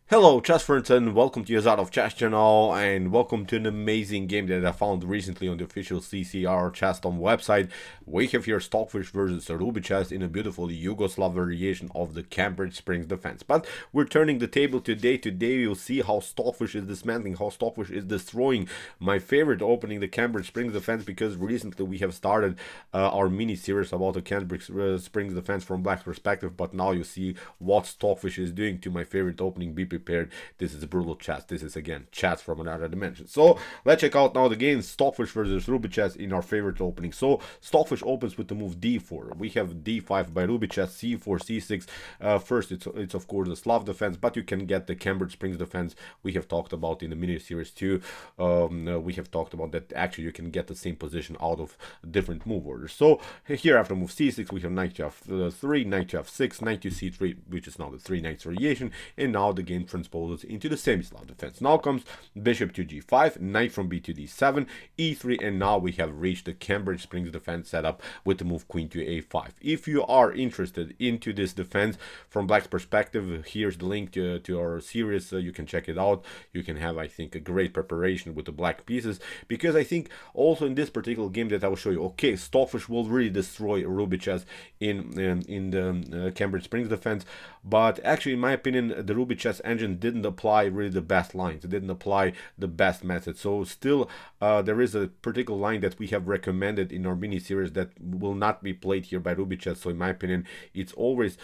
Hello, chess friends, and welcome to your out of Chess channel, and welcome to an amazing game that I found recently on the official CCRL Chessdom website. We have here Stockfish versus RubiChess in a beautiful Yugoslav variation of the Cambridge Springs defense. But we're turning the table today. Today you'll see how Stockfish is dismantling, how Stockfish is destroying my favorite opening, the Cambridge Springs defense, because recently we have started our mini series about the Cambridge Springs defense from Black's perspective. But now you see what Stockfish is doing to my favorite opening. Be prepared. This is brutal chess. This is again chess from another dimension. So let's check out now the game Stockfish versus RubiChess in our favorite opening. So Stockfish opens with the move d4. We have d5 by RubiChess, c4, c6. First, it's of course the Slav defense, but you can get the Cambridge Springs defense we have talked about in the mini series too. We have talked about that actually you can get the same position out of different move orders. So here after move c6 we have knight to f3, knight to f6, knight to c3, which is now the three knights variation, and now the game transposes into the semi-slav defense. Now comes bishop to g5, knight from b to d7, e3, and now we have reached the Cambridge Springs defense setup with the move queen to a5. If you are interested into this defense from Black's perspective, here's the link to our series. You can check it out. You can have, I think, a great preparation with the black pieces, because I think also in this particular game that I will show you, okay, Stockfish will really destroy RubiChess in the Cambridge Springs defense, but actually in my opinion the RubiChess engine didn't apply really the best lines. It didn't apply the best method. So still there is a particular line that we have recommended in our mini series that will not be played here by RubiChess. So in my opinion it's almost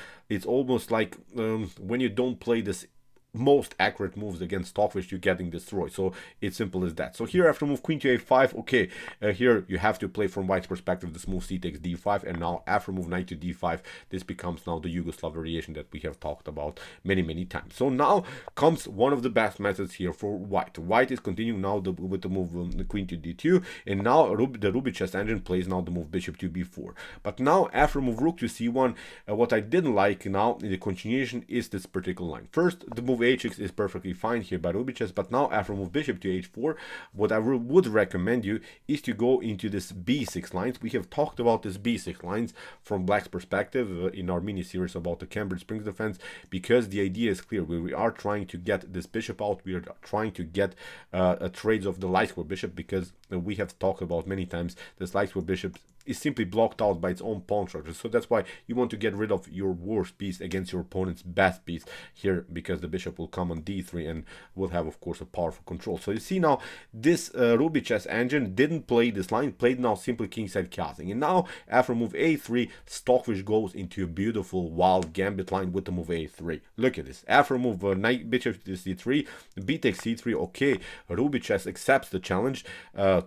like when you don't play this most accurate moves against Stockfish, you're getting destroyed. So it's simple as that. So here after move queen to a5, okay, here you have to play from White's perspective. This move c takes d5, and now after move knight to d5, this becomes now the Yugoslav variation that we have talked about many times. So now comes one of the best methods here for White. White is continuing now with the move the queen to d2, and now the RubiChess engine plays now the move bishop to b4. But now after move rook to c1, what I didn't like now in the continuation is this particular line. First, the move h6 is perfectly fine here by RubiChess, but now after move bishop to h4, what I would recommend you is to go into this b6 lines. We have talked about this b6 lines from Black's perspective in our mini series about the Cambridge Springs defense, because the idea is clear. We are trying to get this bishop out. We are trying to get trades of the light square bishop, because we have talked about many times this light square bishop is simply blocked out by its own pawn structure. So that's why you want to get rid of your worst piece against your opponent's best piece here, because the bishop will come on d3 and will have, of course, a powerful control. So you see now this RubiChess engine didn't play this line, played now simply kingside castling. And now after move a3, Stockfish goes into a beautiful wild gambit line with the move a3. Look at this. After move knight bishop to c3, b takes c3, okay, RubiChess accepts the challenge,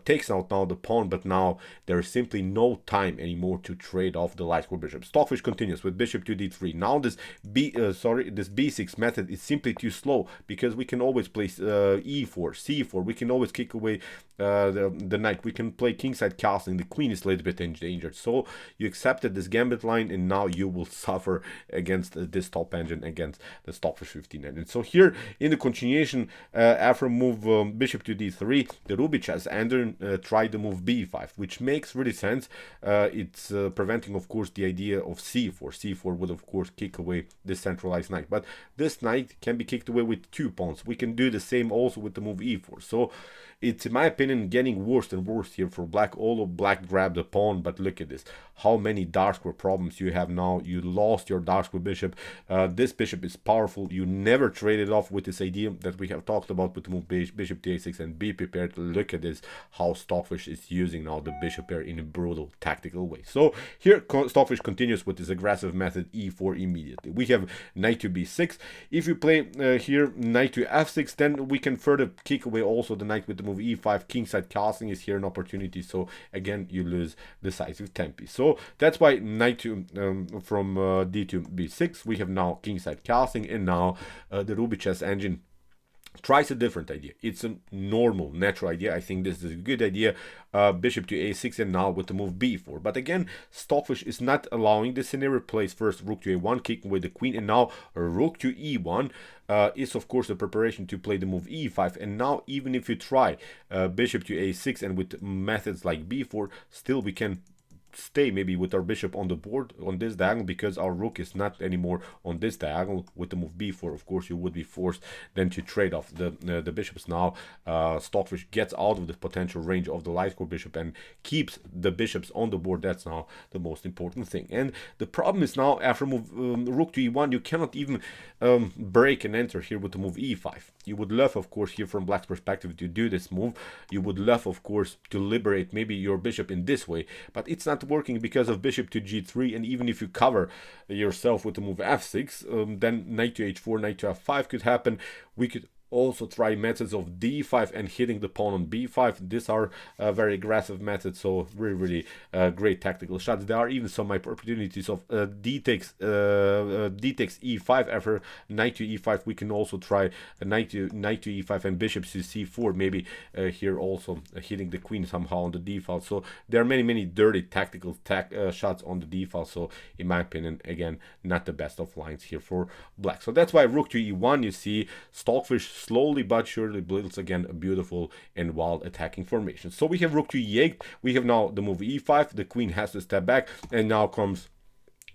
takes out now the pawn, but now there is simply no time anymore to trade off the light square bishop. Stockfish continues with bishop to d3. Now this b6 method is simply too slow, because we can always play e4, c4. We can always kick away the knight. We can play kingside castling. The queen is a little bit endangered. So you accepted this gambit line, and now you will suffer against this top engine, against the Stockfish 15 engine. So here in the continuation, after move bishop to d3, the RubiChess engine tried the move b5, which makes really sense. It's preventing, of course, the idea of c4. c4 would, of course, kick away this centralized knight, but this knight can be kicked away with two pawns. We can do the same also with the move e4. So it's, in my opinion, getting worse and worse here for BlackElo. Black grabbed the pawn, but look at this. How many dark square problems you have now. You lost your dark square bishop. This bishop is powerful. You never trade it off with this idea that we have talked about with the move bishop to a6, and be prepared. Look at this, how Stockfish is using now the bishop pair in a brutal tactical way. So here Stockfish continues with this aggressive method e4 immediately. We have knight to b6. If you play here knight to f6, then we can further kick away also the knight with the move e5. Kingside castling is here an opportunity. So again, you lose decisive tempi. So that's why knight to from d to b6. We have now kingside castling, and now the RubiChess engine tries a different idea. It's a normal, natural idea. I think this is a good idea. Bishop to a6, and now with the move b4. But again, Stockfish is not allowing this scenario. Plays first rook to a1, kicking with the queen, and now rook to e1 is, of course, the preparation to play the move e5. And now, even if you try bishop to a6 and with methods like b4, still we can stay maybe with our bishop on the board on this diagonal, because our rook is not anymore on this diagonal. With the move b4, of course, you would be forced then to trade off the bishops. Now Stockfish gets out of the potential range of the light square bishop and keeps the bishops on the board. That's now the most important thing. And the problem is now after move rook to e1, you cannot even break and enter here with the move e5. You would love, of course, here from black's perspective to do this move. You would love, of course, to liberate maybe your bishop in this way, but it's not working because of bishop to g3. And even if you cover yourself with the move f6, then knight to h4, knight to f5 could happen. We could also try methods of d5 and hitting the pawn on b5. These are very aggressive methods, so really great tactical shots. There are even some opportunities of d takes e5 after knight to e5. We can also try knight to e5 and bishop to c4, maybe here also hitting the queen somehow on the d file. So there are many dirty tactical shots on the d file. So in my opinion, again, not the best of lines here for black. So that's why rook to e1, you see Stockfish slowly but surely builds again a beautiful and wild attacking formation. So we have rook to e8. We have now the move e5. The queen has to step back, and now comes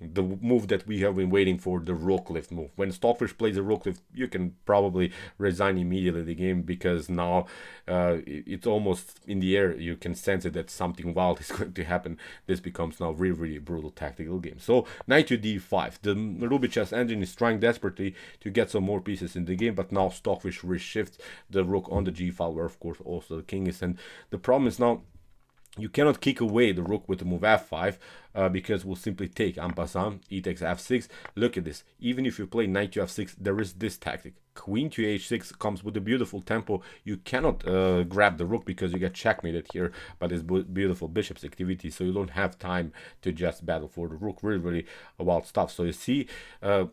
the move that we have been waiting for, the rook lift move. When Stockfish plays a rook lift, you can probably resign immediately the game, because now it's almost in the air. You can sense it that something wild is going to happen. This becomes now really brutal tactical game. So knight to d5. The RubiChess engine is trying desperately to get some more pieces in the game, but now Stockfish reshifts the rook on the g file, where of course also the king is. And the problem is now you cannot kick away the rook with the move f5, because we'll simply take en passant, e takes f6. Look at this. Even if you play knight to f6, there is this tactic. Queen to h6 comes with a beautiful tempo. You cannot grab the rook because you get checkmated here by this beautiful bishop's activity, so you don't have time to just battle for the rook. Really wild stuff. So you see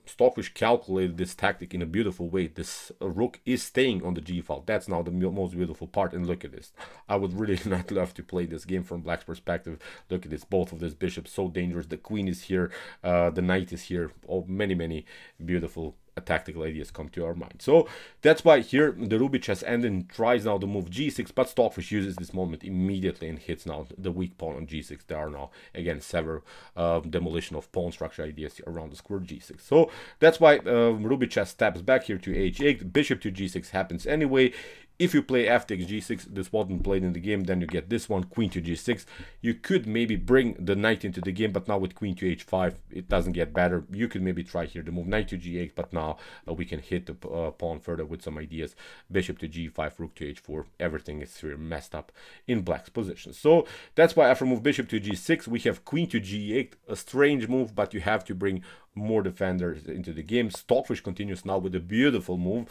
Stockfish calculated this tactic in a beautiful way. This rook is staying on the g file. That's now the most beautiful part. And look at this. I would really not love to play this game from black's perspective. Look at this. Both of these bishops so dangerous. The queen is here, the knight is here. Oh, many beautiful tactical ideas come to our mind. So that's why here the RubiChess engine tries now to move g6, but Stockfish uses this moment immediately and hits now the weak pawn on g6. There are now again several demolition of pawn structure ideas around the square g6. So that's why RubiChess steps back here to h8. Bishop to g6 happens anyway. If you play f takes g6, this wasn't played in the game, then you get this one, queen to g6. You could maybe bring the knight into the game, but now with queen to h5, it doesn't get better. You could maybe try here to move knight to g8, but now we can hit the pawn further with some ideas. Bishop to g5, rook to h4, everything is here messed up in black's position. So that's why after move bishop to g6, we have queen to g8, a strange move, but you have to bring more defenders into the game. Stockfish continues now with a beautiful move,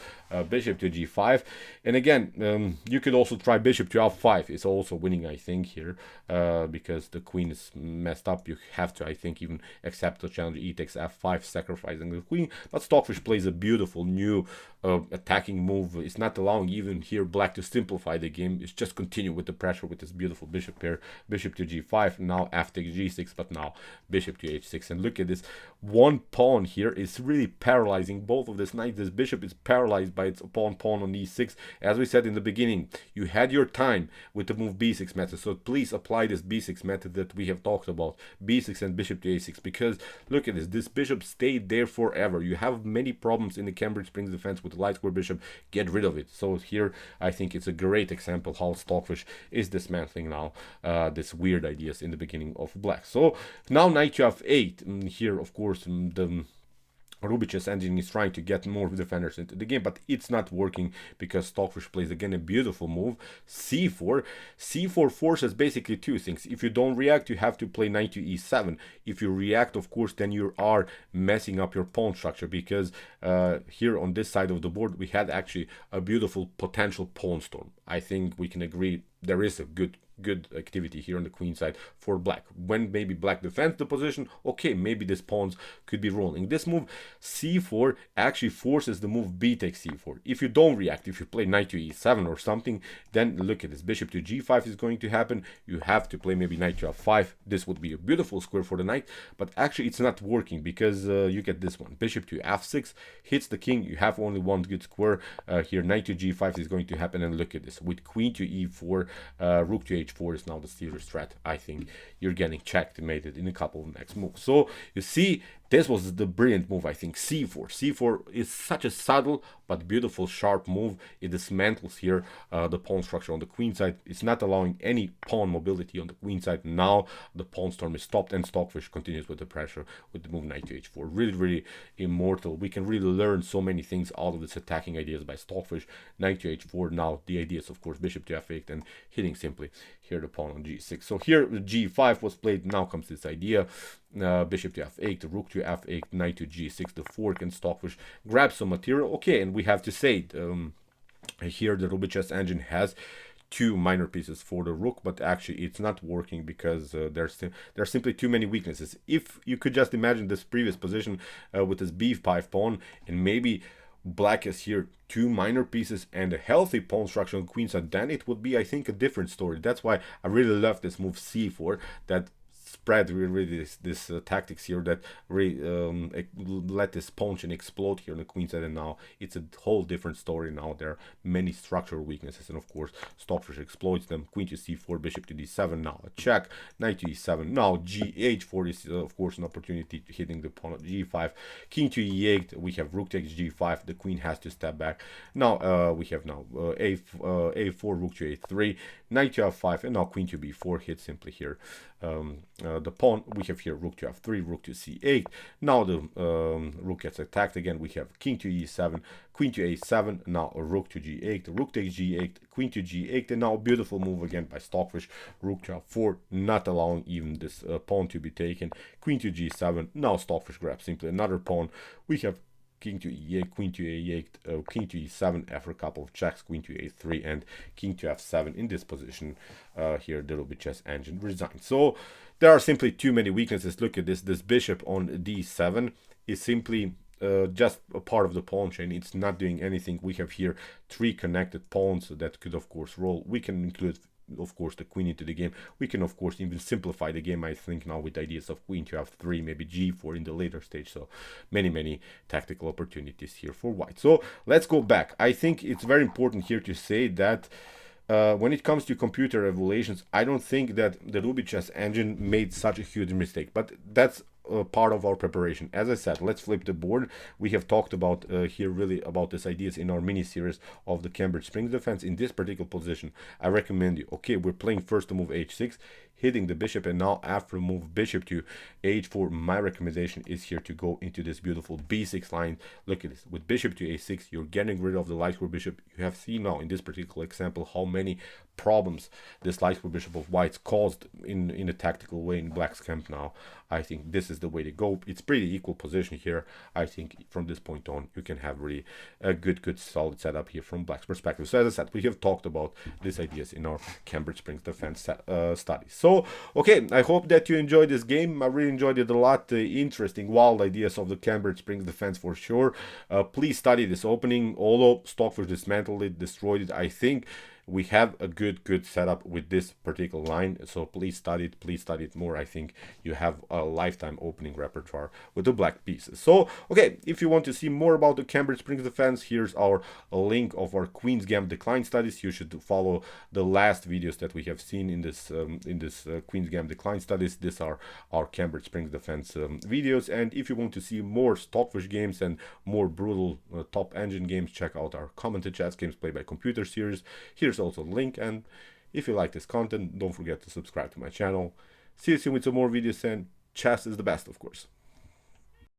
bishop to g5, and again you could also try bishop to f5. It's also winning, I think, here, because the queen is messed up. You have to, I think, even accept the challenge e takes f5, sacrificing the queen. But Stockfish plays a beautiful new attacking move. It's not allowing even here black to simplify the game. It's just continue with the pressure with this beautiful bishop pair. Bishop to g5, now f takes g6, but now bishop to h6. And look at this, one pawn here is really paralyzing both of this knights. This bishop is paralyzed by its pawn on e6. As we said in the beginning, you had your time with the move b6 method, so please apply this b6 method that we have talked about, b6 and bishop to a6, because look at this bishop stayed there forever. You have many problems in the Cambridge Springs defense with the light square bishop. Get rid of it. So here I think it's a great example how Stockfish is dismantling now this weird ideas in the beginning of black. So now knight to f8. Here of course the RubiChess engine is trying to get more defenders into the game, but it's not working because Stockfish plays again a beautiful move, c4. c4 forces basically two things. If you don't react, you have to play knight to e7. If you react, of course, then you are messing up your pawn structure, because here on this side of the board we had actually a beautiful potential pawn storm. I think we can agree there is a good activity here on the queen side for black. When maybe black defends the position, okay, maybe these pawns could be rolling. This move c4 actually forces the move b takes c4. If you don't react, if you play knight to e7 or something, then look at this, bishop to g5 is going to happen. You have to play maybe knight to f5. This would be a beautiful square for the knight, but actually it's not working because you get this one, bishop to f6 hits the king. You have only one good square here. Knight to g5 is going to happen, and look at this with queen to e4, rook to h4 is now the serious threat. I think you're getting checkmated in a couple of next moves. So you see, this was the brilliant move, I think. c4. c4 is such a subtle but beautiful, sharp move. It dismantles here the pawn structure on the queen side. It's not allowing any pawn mobility on the queen side. Now the pawn storm is stopped, and Stockfish continues with the pressure with the move knight to h4. Really, really immortal. We can really learn so many things out of this attacking ideas by Stockfish. Knight to h4. Now the ideas, of course, bishop to f8 and hitting simply here the pawn on g6. So here g5 was played. Now comes this idea. Bishop to f8, rook to f8, knight to g6, the fork, and Stockfish grabs some material. Okay, and we have to say here the RubiChess engine has two minor pieces for the rook, but actually it's not working because there are simply too many weaknesses. If you could just imagine this previous position with this b5 pawn, and maybe black has here two minor pieces and a healthy pawn structure on queen side, then it would be, I think, a different story. That's why I really love this move c4, that spread really this tactics here that let this pawn chain explode here on the queen side, and now it's a whole different story. Now there are many structural weaknesses, and of course Stockfish exploits them. Queen to c4, bishop to d7, now a check, knight to e7, now gh4 is of course an opportunity to hitting the pawn at g5, king to e8, we have rook takes g5, the queen has to step back. Now we have now a4, rook to a3, knight to f5, and now queen to b4, hit simply here the pawn. We have here rook to f3, rook to c8. Now the rook gets attacked again. We have king to e7, queen to a7, now a rook to g8, rook takes g8, queen to g8, and now a beautiful move again by Stockfish, rook to f4, not allowing even this pawn to be taken, queen to g7, now Stockfish grabs simply another pawn. We have king to e8, queen to a8, king to e7 after a couple of checks, queen to a3, and king to f7. In this position here the RubiChess engine resigns. So there are simply too many weaknesses. Look at this bishop on d7 is simply just a part of the pawn chain. It's not doing anything. We have here three connected pawns that could of course roll. We can include of course the queen into the game. We can of course even simplify the game, I think, now with ideas of queen to f3, maybe g4 in the later stage. So many tactical opportunities here for white. So let's go back. I think it's very important here to say that when it comes to computer evaluations, I don't think that the RubiChess engine made such a huge mistake, but that's part of our preparation. As I said, let's flip the board. We have talked about here really about these ideas in our mini series of the Cambridge Springs defense. In this particular position, I recommend you, okay, we're playing first the move h6, hitting the bishop, and now after move bishop to h4, my recommendation is here to go into this beautiful b6 line. Look at this, with bishop to a6, you're getting rid of the light square bishop. You have seen now in this particular example how many problems this light square bishop of white's caused in a tactical way in black's camp. Now I think this is the way to go. It's pretty equal position here. I think from this point on you can have really a good solid setup here from black's perspective. So as I said, we have talked about these ideas in our Cambridge Springs defense studies. So okay, I hope that you enjoyed this game. I really enjoyed it a lot. Interesting, wild ideas of the Cambridge Springs defense for sure. Please study this opening. Although Stockfish dismantled it, destroyed it, I think we have a good setup with this particular line. So please study it more. I think you have a lifetime opening repertoire with the black pieces. So okay, if you want to see more about the Cambridge Springs defense, here's our link of our Queen's Gambit decline studies. You should follow the last videos that we have seen in this Queen's Gambit decline studies. These are our Cambridge Springs defense videos. And if you want to see more Stockfish games and more brutal top engine games, check out our commented chess games played by computer series. Here's also a link, and if you like this content, don't forget to subscribe to my channel. See you soon with some more videos, and chess is the best, of course.